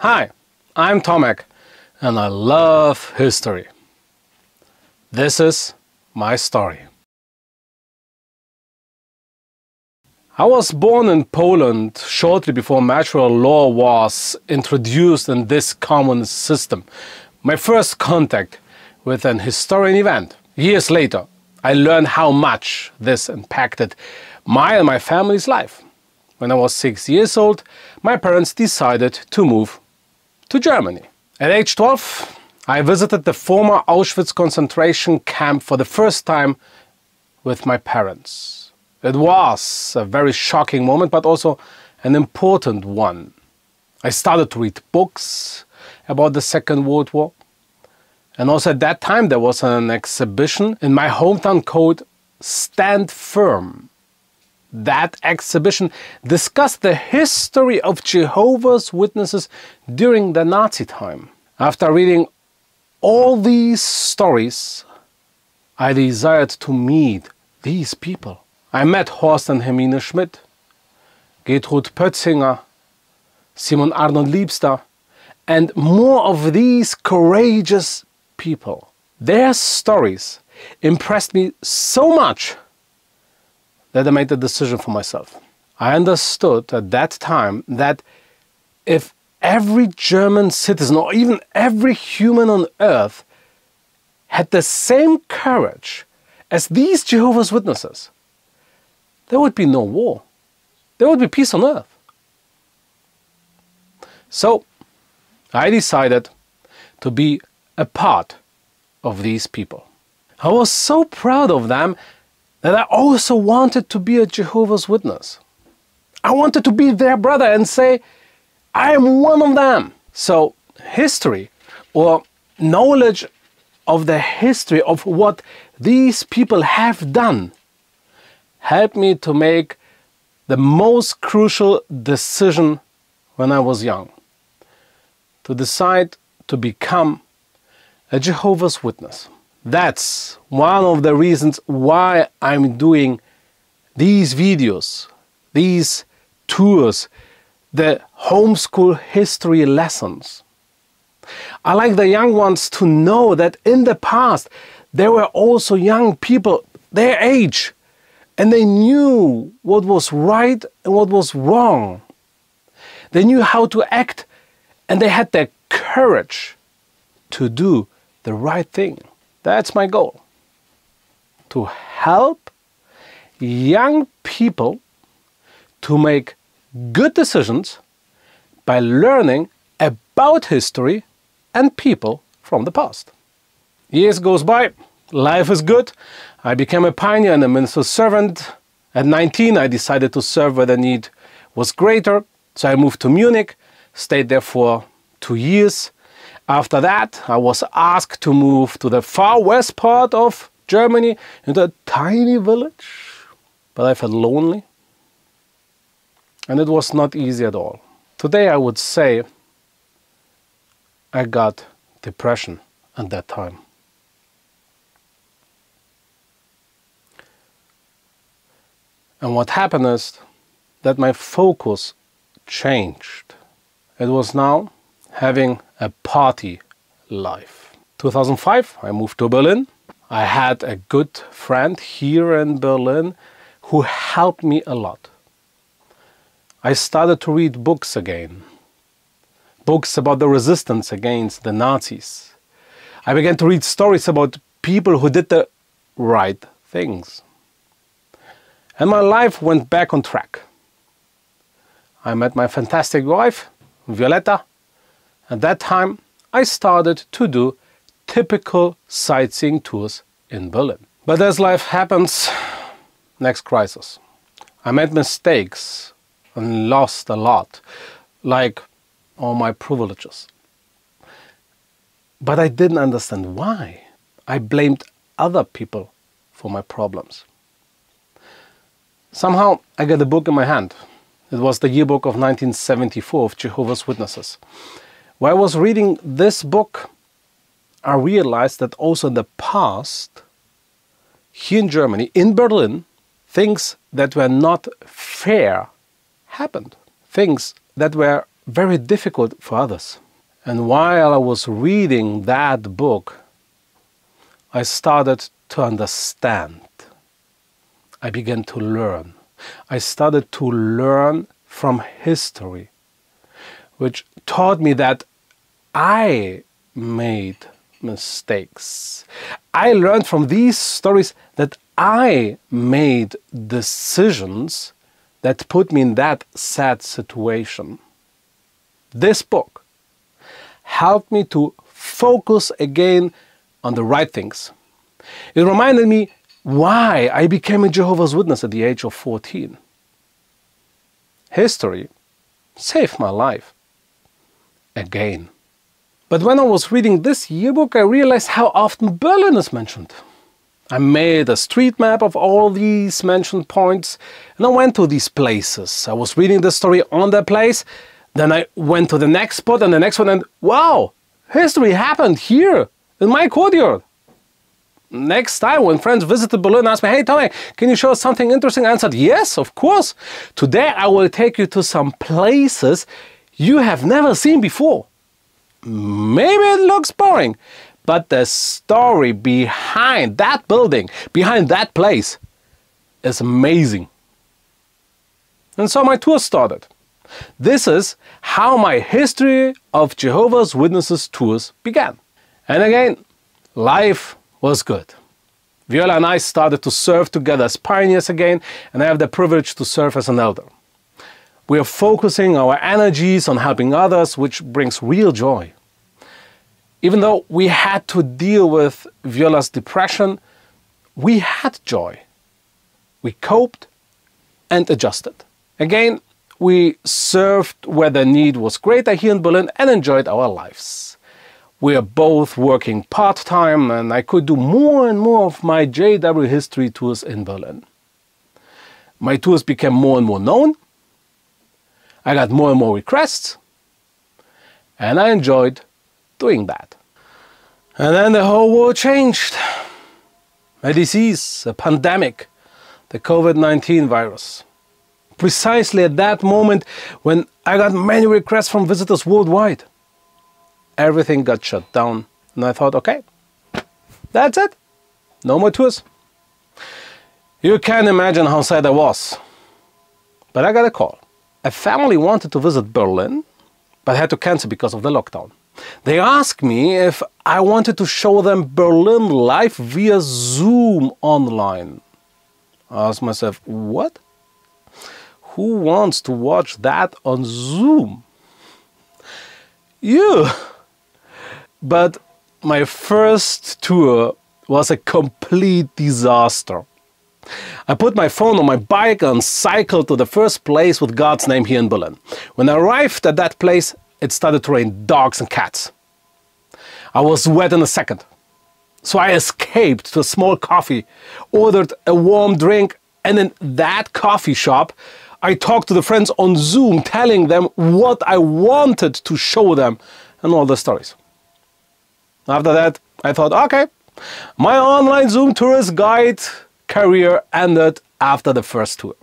Hi, I'm Tomek and I love history. This is my story. I was born in Poland shortly before martial law was introduced in this communist system. My first contact with an historian event. Years later, I learned how much this impacted my and my family's life. When I was 6 years old, my parents decided to move to Germany. At age 12, I visited the former Auschwitz concentration camp for the first time with my parents. It was a very shocking moment, but also an important one. I started to read books about the Second World War. And also at that time there was an exhibition in my hometown called Stand Firm. That exhibition discussed the history of Jehovah's Witnesses during the Nazi time. After reading all these stories, I desired to meet these people. I met Horst and Hermine Schmidt, Gertrud Pötzinger, Simon Arnold Liebster, and more of these courageous people. Their stories impressed me so much that I made the decision for myself. I understood at that time that if every German citizen or even every human on earth had the same courage as these Jehovah's Witnesses, there would be no war. There would be peace on earth. So I decided to be a part of these people. I was so proud of them that I also wanted to be a Jehovah's Witness. I wanted to be their brother and say, I am one of them. So history, or knowledge of the history of what these people have done, helped me to make the most crucial decision when I was young. To decide to become a Jehovah's Witness. That's one of the reasons why I'm doing these videos, these tours, the homeschool history lessons. I like the young ones to know that in the past there were also young people their age, and they knew what was right and what was wrong. They knew how to act, and they had the courage to do the right thing. That's my goal. To help young people to make good decisions by learning about history and people from the past. Years goes by, life is good. I became a pioneer and a minister's servant. At 19, I decided to serve where the need was greater. So I moved to Munich, stayed there for 2 years. After that, I was asked to move to the far west part of Germany, into a tiny village. But I felt lonely. And it was not easy at all. Today I would say I got depression at that time. And what happened is that my focus changed. It was now having a party life. 2005, I moved to Berlin. I had a good friend here in Berlin who helped me a lot. I started to read books again. Books about the resistance against the Nazis. I began to read stories about people who did the right things. And my life went back on track. I met my fantastic wife, Violetta. At that time, I started to do typical sightseeing tours in Berlin. But as life happens, next crisis. I made mistakes and lost a lot, like all my privileges. But I didn't understand why. I blamed other people for my problems. Somehow, I got a book in my hand. It was the yearbook of 1974 of Jehovah's Witnesses. While I was reading this book, I realized that also in the past, here in Germany, in Berlin, things that were not fair happened. Things that were very difficult for others. And while I was reading that book, I started to understand. I began to learn. I started to learn from history, which taught me that I made mistakes. I learned from these stories that I made decisions that put me in that sad situation. This book helped me to focus again on the right things. It reminded me why I became a Jehovah's Witness at the age of 14. History saved my life again. But when I was reading this yearbook, I realized how often Berlin is mentioned. I made a street map of all these mentioned points, and I went to these places. I was reading the story on that place, then I went to the next spot and the next one, and wow, history happened here in my courtyard. Next time when friends visited Berlin and asked me, hey Tomek, can you show us something interesting? I answered, yes, of course. Today I will take you to some places you have never seen before. Maybe it looks boring, but the story behind that building, behind that place, is amazing. And so my tour started. This is how my history of Jehovah's Witnesses tours began. And again, life was good. Viola and I started to serve together as pioneers again, and I have the privilege to serve as an elder. We are focusing our energies on helping others, which brings real joy. Even though we had to deal with Viola's depression, we had joy. We coped and adjusted. Again, we served where the need was greater here in Berlin and enjoyed our lives. We are both working part-time, and I could do more and more of my JW history tours in Berlin. My tours became more and more known. I got more and more requests, and I enjoyed doing that. And then the whole world changed. A disease, a pandemic, the COVID-19 virus. Precisely at that moment when I got many requests from visitors worldwide. Everything got shut down, and I thought, okay, that's it. No more tours. You can imagine how sad I was. But I got a call. A family wanted to visit Berlin, but had to cancel because of the lockdown. They asked me if I wanted to show them Berlin live via Zoom online. I asked myself, what? Who wants to watch that on Zoom? You! But my first tour was a complete disaster. I put my phone on my bike and cycled to the first place with God's name here in Berlin. When I arrived at that place, it started to rain dogs and cats. I was wet in a second. So I escaped to a small coffee, ordered a warm drink, and in that coffee shop, I talked to the friends on Zoom, telling them what I wanted to show them and all the stories. After that, I thought, okay, my online Zoom tourist guide career ended after the first tour.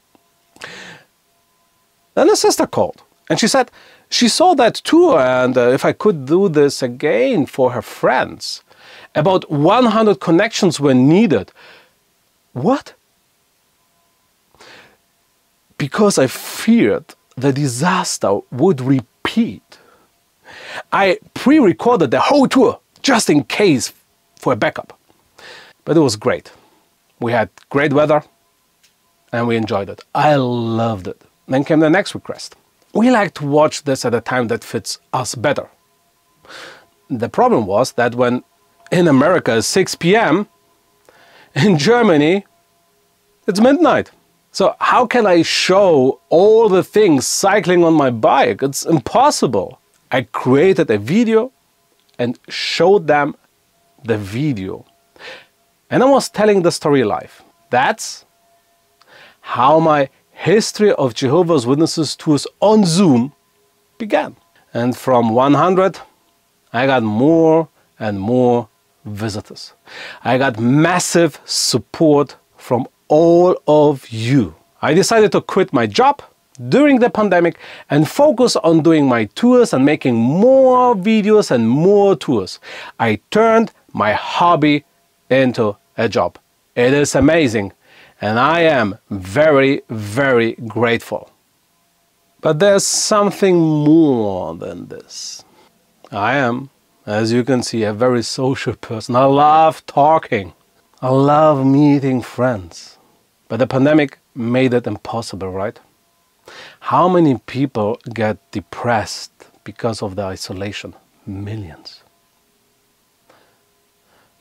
Then a sister called, and she said she saw that tour and if I could do this again for her friends. About 100 connections were needed. What? Because I feared the disaster would repeat. I pre-recorded the whole tour just in case for a backup. But it was great. We had great weather and we enjoyed it. I loved it. Then came the next request. We like to watch this at a time that fits us better. The problem was that when in America it's 6 p.m., in Germany it's midnight. So how can I show all the things cycling on my bike? It's impossible. I created a video and showed them the video. And I was telling the story live. That's how my history of Jehovah's Witnesses tours on Zoom began. And from 100, I got more and more visitors. I got massive support from all of you. I decided to quit my job during the pandemic and focus on doing my tours and making more videos and more tours. I turned my hobby into a job. It is amazing, and I am very, very grateful. But there's something more than this. I am, as you can see, a very social person. I love talking. I love meeting friends. But the pandemic made it impossible, right? How many people get depressed because of the isolation? Millions.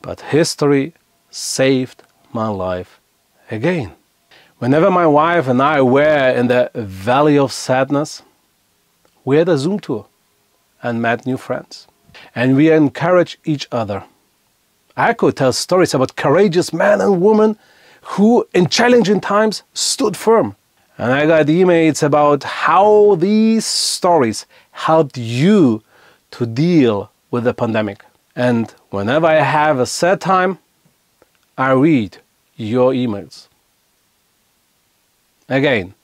But history saved my life again. Whenever my wife and I were in the valley of sadness, we had a Zoom tour and met new friends. And we encouraged each other. I could tell stories about courageous men and women who, in challenging times, stood firm. And I got emails about how these stories helped you to deal with the pandemic. And whenever I have a sad time, I read your emails. Again,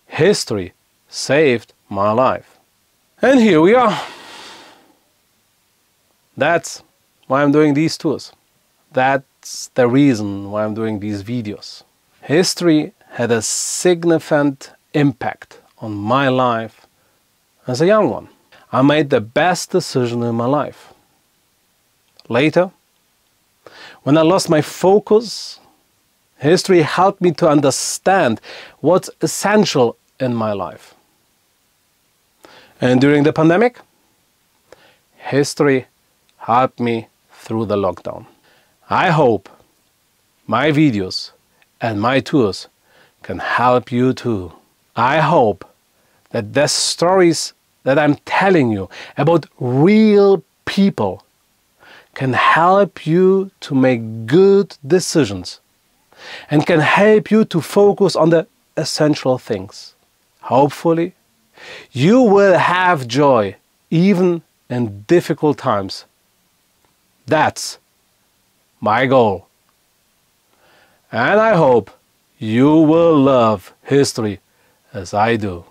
history saved my life. And here we are. That's why I'm doing these tours. That's the reason why I'm doing these videos. History had a significant impact on my life as a young one. I made the best decision in my life. Later, when I lost my focus, history helped me to understand what's essential in my life. And during the pandemic, history helped me through the lockdown. I hope my videos and my tours can help you too. I hope that the stories that I'm telling you about real people can help you to make good decisions and can help you to focus on the essential things. Hopefully, you will have joy even in difficult times. That's my goal. And I hope you will love history as I do.